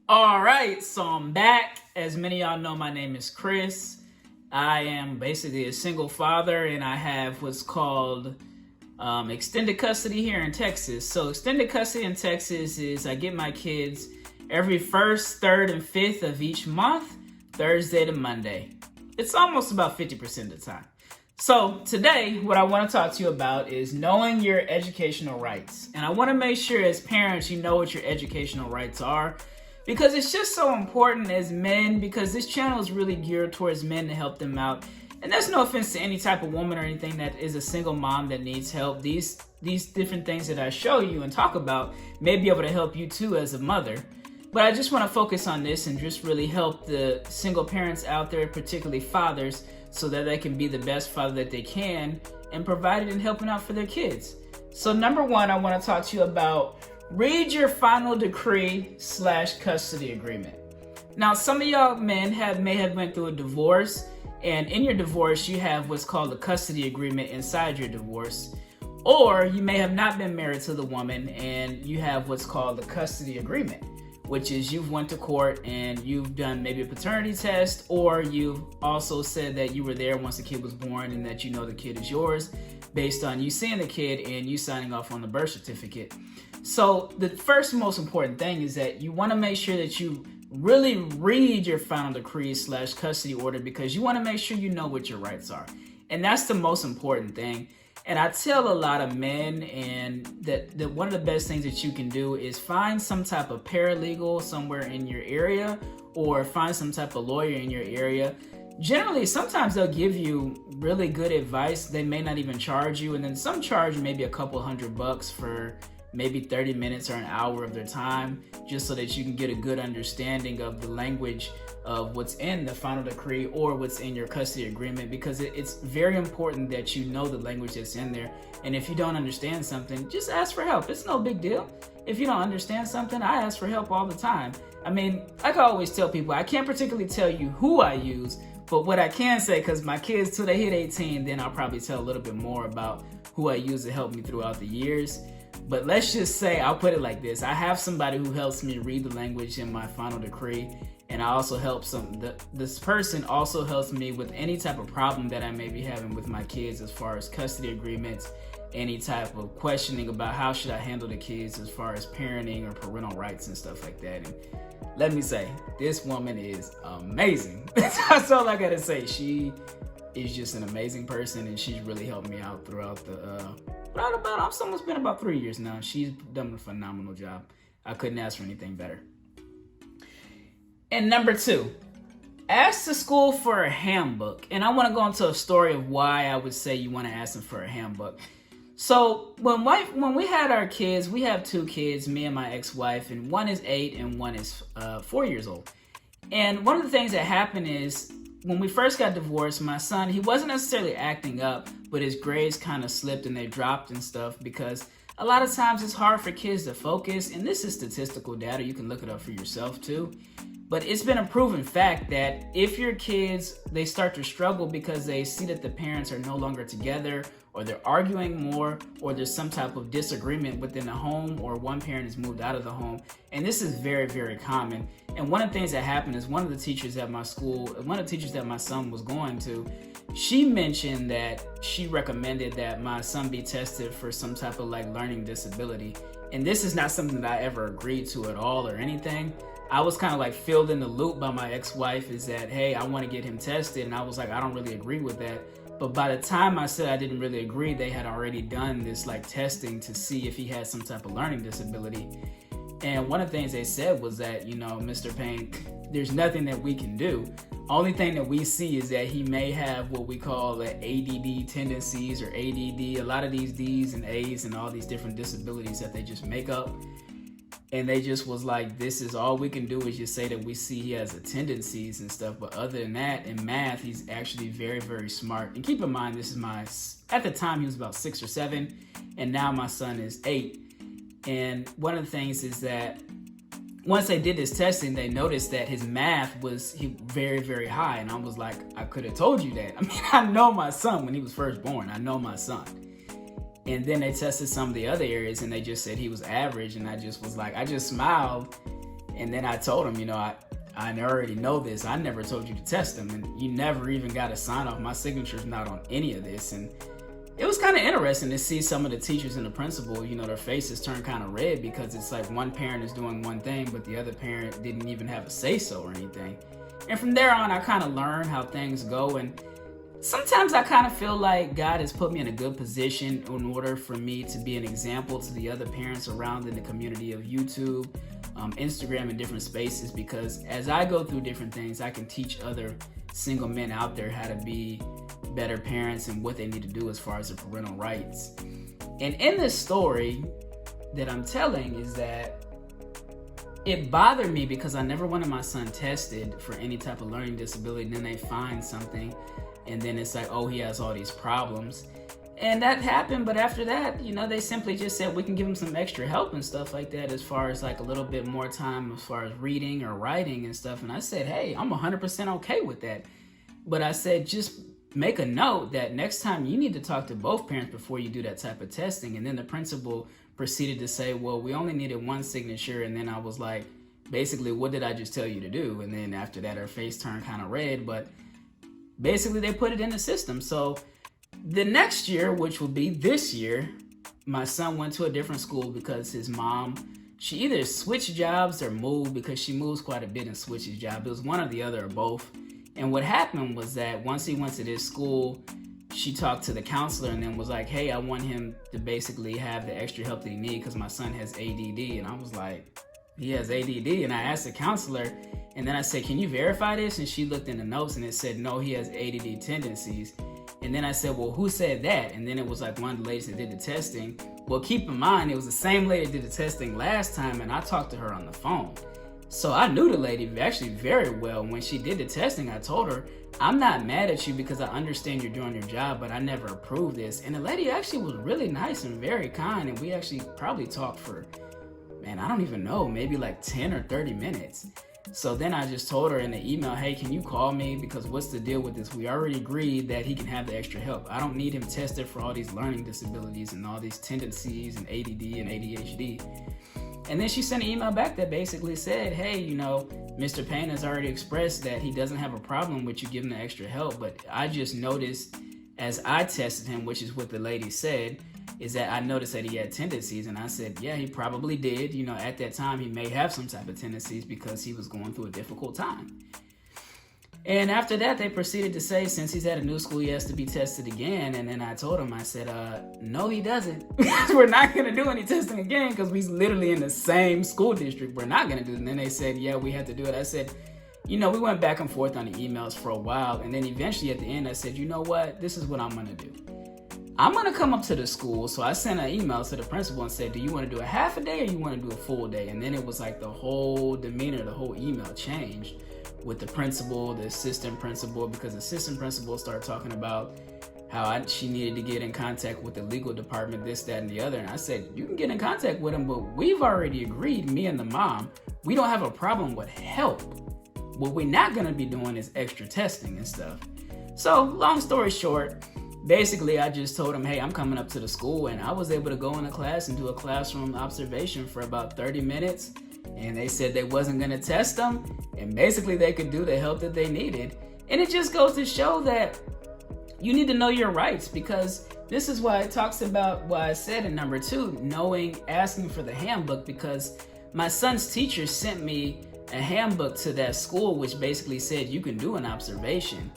All right, so I'm back. As many of y'all know, my name is Chris. I am basically a single father, and I have what's called extended custody here in Texas. So extended custody in Texas is I get my kids every first, third, and fifth of each month, Thursday to Monday. It's almost about 50% of the time. So today, what I want to talk to you about is knowing your educational rights. And I want to make sure as parents, you know what your educational rights are, because it's just so important as men, because this channel is really geared towards men to help them out. And that's no offense to any type of woman or anything that is a single mom that needs help. These different things that I show you and talk about may be able to help you too as a mother. But I just want to focus on this and just really help the single parents out there, particularly fathers, so that they can be the best father that they can and providing and helping out for their kids. So number one, I want to talk to you about read your final decree/custody agreement. Now, some of y'all men may have went through a divorce, and in your divorce, you have what's called a custody agreement inside your divorce. Or you may have not been married to the woman, and you have what's called a custody agreement, which is you've went to court and you've done maybe a paternity test, or you've also said that you were there once the kid was born and that you know the kid is yours based on you seeing the kid and you signing off on the birth certificate. So the first most important thing is that you want to make sure that you really read your final decree/custody order, because you want to make sure you know what your rights are. And that's the most important thing. And I tell a lot of men and that one of the best things that you can do is find some type of paralegal somewhere in your area, or find some type of lawyer in your area. Generally, sometimes they'll give you really good advice. They may not even charge you, and then some charge maybe a couple $100 for maybe 30 minutes or an hour of their time, just so that you can get a good understanding of the language of what's in the final decree or what's in your custody agreement, because it's very important that you know the language that's in there. And if you don't understand something, just ask for help. It's no big deal. If you don't understand something, I ask for help all the time. I mean, like I always tell people, I can't particularly tell you who I use, but what I can say, because my kids, till they hit 18, then I'll probably tell a little bit more about who I use to help me throughout the years. But let's just say, I'll put it like this. I have somebody who helps me read the language in my final decree, and I also help this person also helps me with any type of problem that I may be having with my kids as far as custody agreements, any type of questioning about how should I handle the kids as far as parenting or parental rights and stuff like that. And let me say, this woman is amazing. That's all I gotta say. She is just an amazing person, and she's really helped me out throughout it's almost been about 3 years now. She's done a phenomenal job. I couldn't ask for anything better. And number two, ask the school for a handbook. And I want to go into a story of why I would say you want to ask them for a handbook. So when we had our kids, we have two kids, me and my ex-wife, and one is 8 and one is 4 years old. And one of the things that happened is, when we first got divorced, my son, he wasn't necessarily acting up, but his grades kind of slipped and they dropped and stuff, because a lot of times it's hard for kids to focus. And this is statistical data. You can look it up for yourself too. But it's been a proven fact that if your kids, they start to struggle because they see that the parents are no longer together, or they're arguing more, or there's some type of disagreement within the home, or one parent has moved out of the home. And this is very, very common. And one of the things that happened is one of the teachers at my school, one of the teachers that my son was going to, she mentioned that she recommended that my son be tested for some type of like learning disability. And this is not something that I ever agreed to at all or anything. I was kind of like filled in the loop by my ex-wife, is that, hey, I want to get him tested. And I was like, I don't really agree with that. But by the time I said I didn't really agree, they had already done this like testing to see if he had some type of learning disability. And one of the things they said was that, Mr. Payne, there's nothing that we can do. Only thing that we see is that he may have what we call ADD tendencies, or ADD, a lot of these D's and A's and all these different disabilities that they just make up. And they just was like, this is all we can do, is just say that we see he has tendencies and stuff. But other than that, in math, he's actually very, very smart. And keep in mind, at the time he was about 6 or 7, and now my son is 8. And one of the things is that once they did this testing, they noticed that his math was very, very high. And I was like, I could have told you that. I mean, I know my son when he was first born. I know my son. And then they tested some of the other areas and they just said he was average. And I just was like, I just smiled And then I told him, I already know this. I never told you to test them, and you never even got a sign off. My signature's not on any of this. And it was kind of interesting to see some of the teachers and the principal, their faces turn kind of red, because it's like one parent is doing one thing, but the other parent didn't even have a say-so or anything. And from there on, I kind of learned how things go. And sometimes I kind of feel like God has put me in a good position in order for me to be an example to the other parents around in the community of YouTube, Instagram, and different spaces, because as I go through different things, I can teach other single men out there how to be better parents and what they need to do as far as their parental rights. And in this story that I'm telling is that it bothered me because I never wanted my son tested for any type of learning disability. And then they find something, and then it's like, oh, he has all these problems. And that happened, but after that, they simply just said we can give him some extra help and stuff like that, as far as like a little bit more time as far as reading or writing and stuff. And I said, hey, I'm 100% okay with that. But I said, just make a note that next time you need to talk to both parents before you do that type of testing. And then the principal proceeded to say, well, we only needed one signature. And then I was like, basically, what did I just tell you to do? And then after that, her face turned kind of red, but basically they put it in the system. So the next year, which will be this year, my son went to a different school because his mom, she either switched jobs or moved, because she moves quite a bit and switches jobs. It was one or the other or both. And what happened was that once he went to this school, she talked to the counselor and then was like, hey, I want him to basically have the extra help that he needs because my son has ADD. And I was like, he has ADD? And I asked the counselor, and then I said, can you verify this? And she looked in the notes and it said, no, he has ADD tendencies. And then I said, well, who said that? And then it was like one of the ladies that did the testing. Well, keep in mind, it was the same lady that did the testing last time, and I talked to her on the phone. So I knew the lady actually very well. When she did the testing, I told her, I'm not mad at you because I understand you're doing your job, but I never approved this. And the lady actually was really nice and very kind. And we actually probably talked for, I don't even know, maybe like 10 or 30 minutes. So then I just told her in the email, hey, can you call me? Because what's the deal with this? We already agreed that he can have the extra help. I don't need him tested for all these learning disabilities and all these tendencies and ADD and ADHD. And then she sent an email back that basically said, hey, Mr. Payne has already expressed that he doesn't have a problem with you giving the extra help. But I just noticed as I tested him, which is what the lady said, is that I noticed that he had tendencies. And I said, yeah, he probably did. At that time, he may have some type of tendencies because he was going through a difficult time. And after that, they proceeded to say, since he's at a new school, he has to be tested again. And then I told him, I said, no, he doesn't. We're not going to do any testing again because we're literally in the same school district. We're not going to do it. And then they said, yeah, we have to do it. I said, we went back and forth on the emails for a while. And then eventually at the end, I said, you know what? This is what I'm going to do. I'm going to come up to the school. So I sent an email to the principal and said, do you want to do a half a day or you want to do a full day? And then it was like the whole demeanor, the whole email changed with the principal, the assistant principal, because the assistant principal started talking about how she needed to get in contact with the legal department, this, that, and the other. And I said, you can get in contact with them, but we've already agreed, me and the mom, we don't have a problem with help. What we're not going to be doing is extra testing and stuff. So long story short, basically I just told him, hey, I'm coming up to the school, and I was able to go in a class and do a classroom observation for about 30 minutes. And they said they wasn't going to test them, and basically they could do the help that they needed. And it just goes to show that you need to know your rights, because this is why it talks about what I said in number 2, asking for the handbook, because my son's teacher sent me a handbook to that school, which basically said you can do an observation.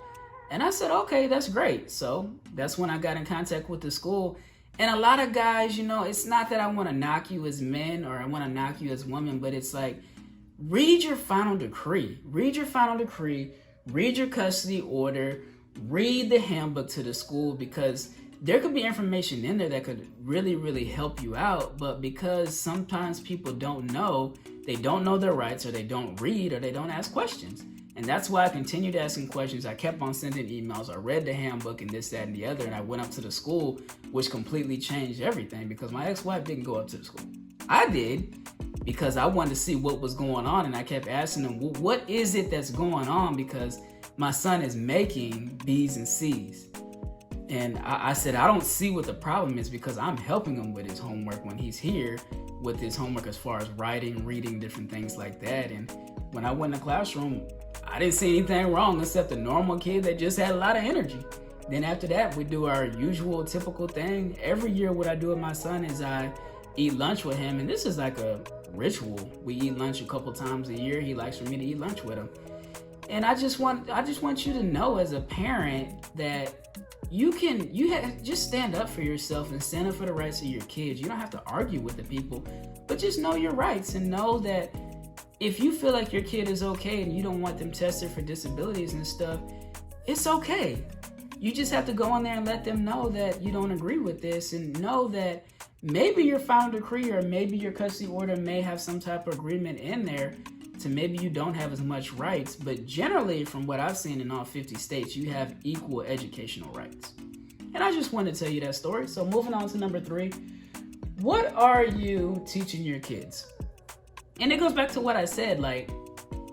And I said, okay, that's great. So that's when I got in contact with the school. And a lot of guys, it's not that I want to knock you as men or I want to knock you as women, but it's like, read your final decree. Read your final decree. Read your custody order. Read the handbook to the school, because there could be information in there that could really, really help you out. But because sometimes people don't know, they don't know their rights, or they don't read, or they don't ask questions. And that's why I continued asking questions. I kept on sending emails. I read the handbook and this, that, and the other. And I went up to the school, which completely changed everything, because my ex-wife didn't go up to the school. I did, because I wanted to see what was going on. And I kept asking them, well, what is it that's going on? Because my son is making B's and C's. And I said, I don't see what the problem is because I'm helping him with his homework when he's here with his homework as far as writing, reading, different things like that. And when I went in the classroom, I didn't see anything wrong except a normal kid that just had a lot of energy. Then after that, we do our usual typical thing. Every year what I do with my son is I eat lunch with him. And this is like a ritual. We eat lunch a couple times a year. He likes for me to eat lunch with him. And I just want you to know as a parent that just stand up for yourself and stand up for the rights of your kids. You don't have to argue with the people, but just know your rights and know that if you feel like your kid is okay and you don't want them tested for disabilities and stuff, it's okay. You just have to go in there and let them know that you don't agree with this, and know that maybe your final decree or maybe your custody order may have some type of agreement in there to maybe you don't have as much rights, but generally from what I've seen in all 50 states, you have equal educational rights. And I just wanted to tell you that story. So moving on to number 3, what are you teaching your kids? And it goes back to what I said, like,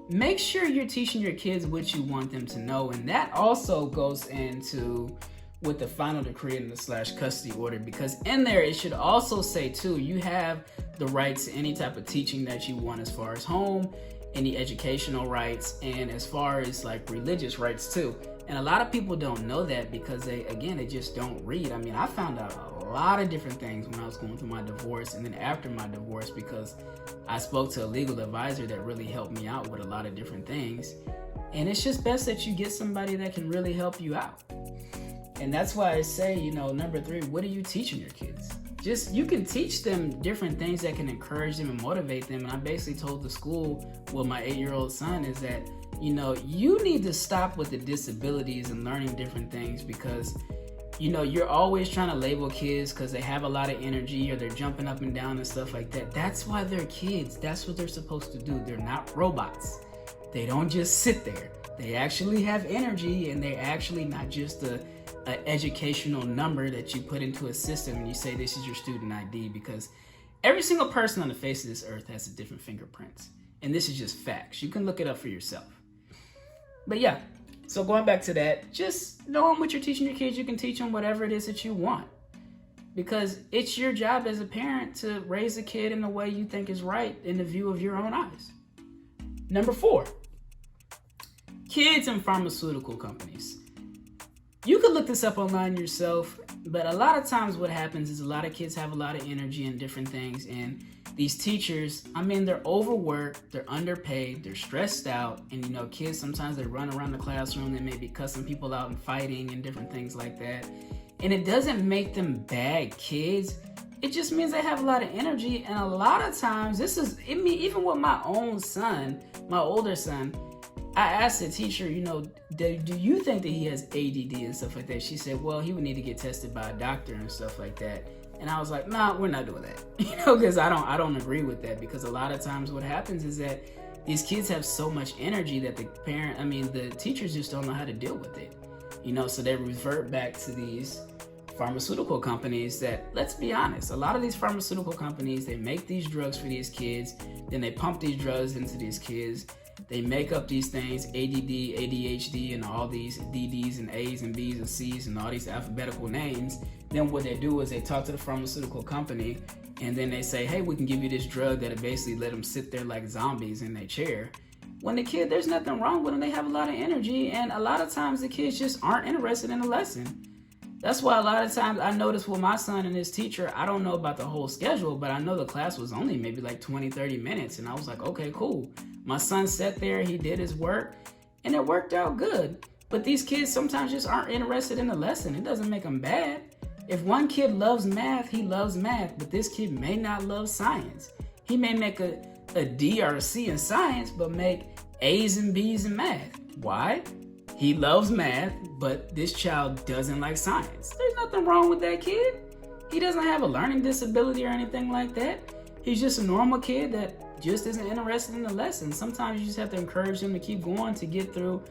make sure you're teaching your kids what you want them to know. And that also goes into with the final decree and the / custody order, because in there it should also say too, you have the rights to any type of teaching that you want as far as home, any educational rights, and as far as like religious rights too. And a lot of people don't know that because they just don't read. I mean, I found out a lot of different things when I was going through my divorce and then after my divorce, because I spoke to a legal advisor that really helped me out with a lot of different things. And it's just best that you get somebody that can really help you out. And that's why I say, number 3, what are you teaching your kids? You can teach them different things that can encourage them and motivate them. And I basically told the school with my 8-year-old son is that, you need to stop with the disabilities and learning different things, because, you're always trying to label kids because they have a lot of energy or they're jumping up and down and stuff like that. That's why they're kids. That's what they're supposed to do. They're not robots. They don't just sit there. They actually have energy, and they're actually not just an educational number that you put into a system and you say this is your student ID, because every single person on the face of this earth has a different fingerprints. And this is just facts. You can look it up for yourself. But yeah, so going back to that, just knowing what you're teaching your kids, you can teach them whatever it is that you want. Because it's your job as a parent to raise a kid in the way you think is right in the view of your own eyes. Number 4, kids and pharmaceutical companies. You could look this up online yourself, but a lot of times what happens is a lot of kids have a lot of energy and different things, and these teachers, they're overworked, they're underpaid, they're stressed out, and kids sometimes they run around the classroom, they may be cussing people out and fighting and different things like that. And it doesn't make them bad kids. It just means they have a lot of energy, and a lot of times, even with my own son, my older son, I asked the teacher, do you think that he has ADD and stuff like that? She said, well, he would need to get tested by a doctor and stuff like that. And I was like, nah, we're not doing that. Because I don't agree with that, because a lot of times what happens is that these kids have so much energy that the teachers just don't know how to deal with it. So they revert back to these pharmaceutical companies that, let's be honest, a lot of these pharmaceutical companies, they make these drugs for these kids, then they pump these drugs into these kids. They make up these things, ADD, ADHD, and all these DDs and A's and B's and C's and all these alphabetical names. Then what they do is they talk to the pharmaceutical company, and then they say, hey, we can give you this drug that'll basically let them sit there like zombies in their chair. When the kid, there's nothing wrong with them. They have a lot of energy, and a lot of times the kids just aren't interested in the lesson. That's why a lot of times I noticed with my son and his teacher, I don't know about the whole schedule, but I know the class was only maybe like 20, 30 minutes. And I was like, okay, cool. My son sat there, he did his work, and it worked out good. But these kids sometimes just aren't interested in the lesson. It doesn't make them bad. If one kid loves math, he loves math, but this kid may not love science. He may make a D or a C in science, but make A's and B's in math. Why? He loves math, but this child doesn't like science. There's nothing wrong with that kid. He doesn't have a learning disability or anything like that. He's just a normal kid that just isn't interested in the lesson. Sometimes you just have to encourage them to keep going to get through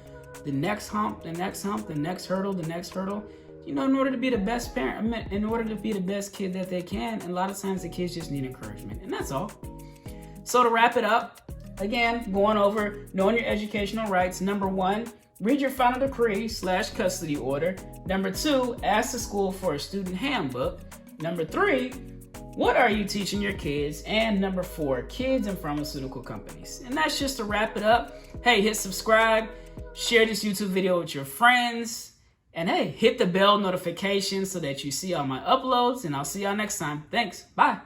the next hump, the next hump, the next hurdle, the next hurdle. In order to be the best parent, in order to be the best kid that they can. And a lot of times the kids just need encouragement, and that's all. So to wrap it up, again, going over knowing your educational rights. Number 1, read your final decree/custody order. Number 2, ask the school for a student handbook. Number 3, what are you teaching your kids? And number 4, kids and pharmaceutical companies. And that's just to wrap it up. Hey, hit subscribe, share this YouTube video with your friends, and hey, hit the bell notification so that you see all my uploads, and I'll see y'all next time. Thanks. Bye.